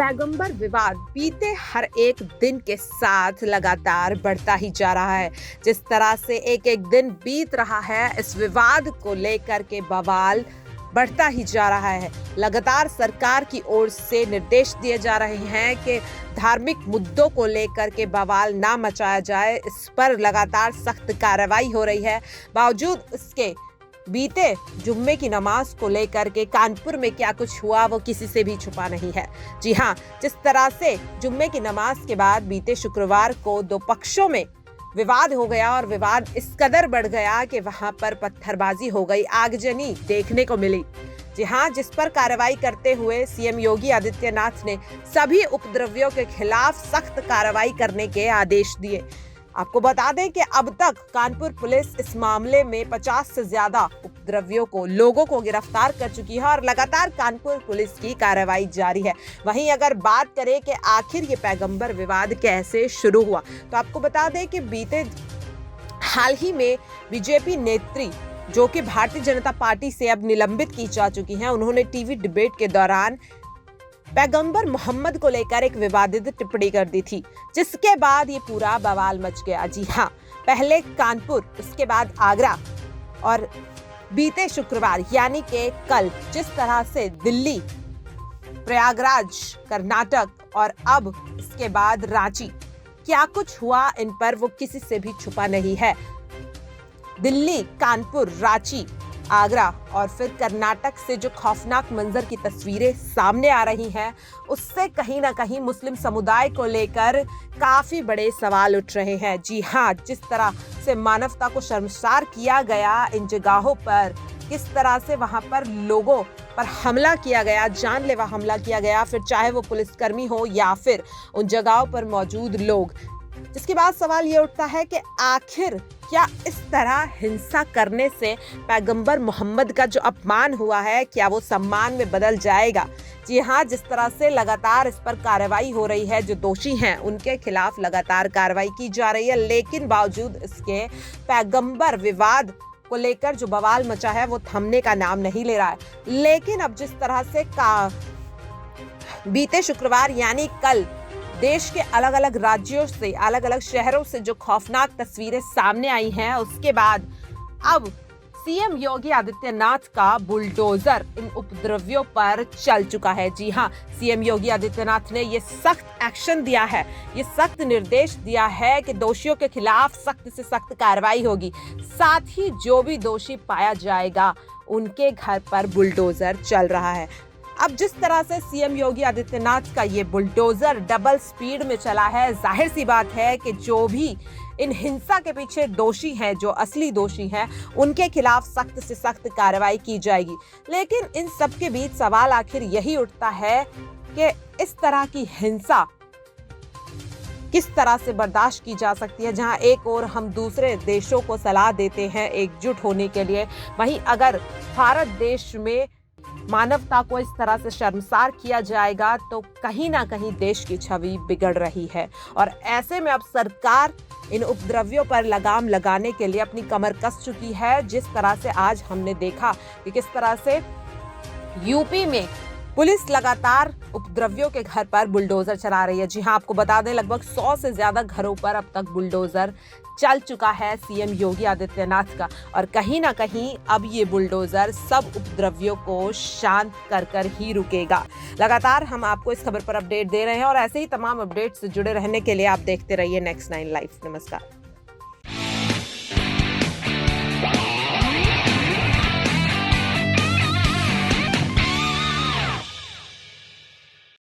पैगंबर विवाद बीते हर एक दिन के साथ लगातार बढ़ता ही जा रहा है। जिस तरह से एक एक दिन बीत रहा है, इस विवाद को लेकर के बवाल बढ़ता ही जा रहा है। लगातार सरकार की ओर से निर्देश दिए जा रहे हैं कि धार्मिक मुद्दों को लेकर के बवाल ना मचाया जाए। इस पर लगातार सख्त कार्रवाई हो रही है। बावजूद इसके बीते जुम्मे की नमाज को लेकर के कानपुर में क्या कुछ हुआ वो किसी से भी छुपा नहीं है। जी हाँ, जिस तरह से जुम्मे की नमाज के बाद बीते शुक्रवार को दो पक्षों में विवाद हो गया और विवाद इस कदर बढ़ गया कि वहां पर पत्थरबाजी हो गई, आगजनी देखने को मिली। जी हाँ, जिस पर कार्रवाई करते हुए सीएम योगी आदित्यनाथ ने सभी उपद्रवियों के खिलाफ सख्त कार्रवाई करने के आदेश दिए। आपको बता दें कि अब तक कानपुर पुलिस इस मामले में 50 से ज्यादा उपद्रवियों लोगों को गिरफ्तार कर चुकी है और लगातार कानपुर पुलिस की कार्रवाई जारी है। वहीं अगर बात करें कि आखिर ये पैगंबर विवाद कैसे शुरू हुआ, तो आपको बता दें कि बीते हाल ही में बीजेपी नेत्री, जो कि भारतीय जनता पार्टी से अब निलंबित की जा चुकी हैं, उन्होंने टीवी डिबेट के दौरान पैगंबर मोहम्मद को लेकर एक विवादित टिप्पणी कर दी थी, जिसके बाद ये पूरा बवाल मच गया। जी हाँ, पहले कानपुर, उसके बाद आगरा और बीते शुक्रवार यानी कि कल जिस तरह से दिल्ली, प्रयागराज, कर्नाटक और अब इसके बाद रांची क्या कुछ हुआ, इन पर वो किसी से भी छुपा नहीं है। दिल्ली, कानपुर, रांची, आगरा और फिर कर्नाटक से जो खौफनाक मंजर की तस्वीरें सामने आ रही हैं, उससे कहीं ना कहीं मुस्लिम समुदाय को लेकर काफी बड़े सवाल उठ रहे हैं। जी हाँ, जिस तरह से मानवता को शर्मसार किया गया इन जगहों पर, किस तरह से वहां पर लोगों पर हमला किया गया, जानलेवा हमला किया गया, फिर चाहे वो पुलिसकर्मी हो या फिर उन जगहों पर मौजूद लोग। जिसके बाद सवाल ये उठता है कि आखिर क्या इस तरह हिंसा करने से पैगंबर मोहम्मद का जो अपमान हुआ है, क्या वो सम्मान में बदल जाएगा? जी हाँ, जिस तरह से लगातार इस पर कार्रवाई हो रही है, जो दोषी हैं उनके खिलाफ लगातार कार्रवाई की जा रही है, लेकिन बावजूद इसके पैगंबर विवाद को लेकर जो बवाल मचा है वो थमने का नाम नहीं ले रहा है। लेकिन अब जिस तरह से बीते शुक्रवार यानी कल देश के अलग अलग राज्यों से, अलग अलग शहरों से जो खौफनाक तस्वीरें सामने आई हैं, उसके बाद अब सीएम योगी आदित्यनाथ का बुलडोजर इन उपद्रवियों पर चल चुका है। जी हाँ, सीएम योगी आदित्यनाथ ने ये सख्त एक्शन दिया है, ये सख्त निर्देश दिया है कि दोषियों के खिलाफ सख्त से सख्त कार्रवाई होगी। साथ ही जो भी दोषी पाया जाएगा उनके घर पर बुलडोजर चल रहा है। अब जिस तरह से सीएम योगी आदित्यनाथ का ये बुलडोजर डबल स्पीड में चला है, जाहिर सी बात है कि जो भी इन हिंसा के पीछे दोषी हैं, जो असली दोषी हैं, उनके खिलाफ सख्त से सख्त कार्रवाई की जाएगी। लेकिन इन सब के बीच सवाल आखिर यही उठता है कि इस तरह की हिंसा किस तरह से बर्दाश्त की जा सकती है, जहां एक और हम दूसरे देशों को सलाह देते हैं एकजुट होने के लिए, वहीं अगर भारत देश में मानवता को इस तरह से शर्मसार किया जाएगा तो कहीं ना कहीं देश की छवि बिगड़ रही है। और ऐसे में अब सरकार इन उपद्रवियों पर लगाम लगाने के लिए अपनी कमर कस चुकी है। जिस तरह से आज हमने देखा कि किस तरह से यूपी में पुलिस लगातार उपद्रवियों के घर पर बुलडोजर चला रही है। जी हाँ, आपको बता दें लगभग 100 से ज्यादा घरों पर अब तक बुलडोजर चल चुका है सीएम योगी आदित्यनाथ का, और कहीं ना कहीं अब ये बुलडोजर सब उपद्रवियों को शांत कर कर ही रुकेगा। लगातार हम आपको इस खबर पर अपडेट दे रहे हैं और ऐसे ही तमाम अपडेट से जुड़े रहने के लिए आप देखते रहिए Next 9 लाइव। नमस्कार।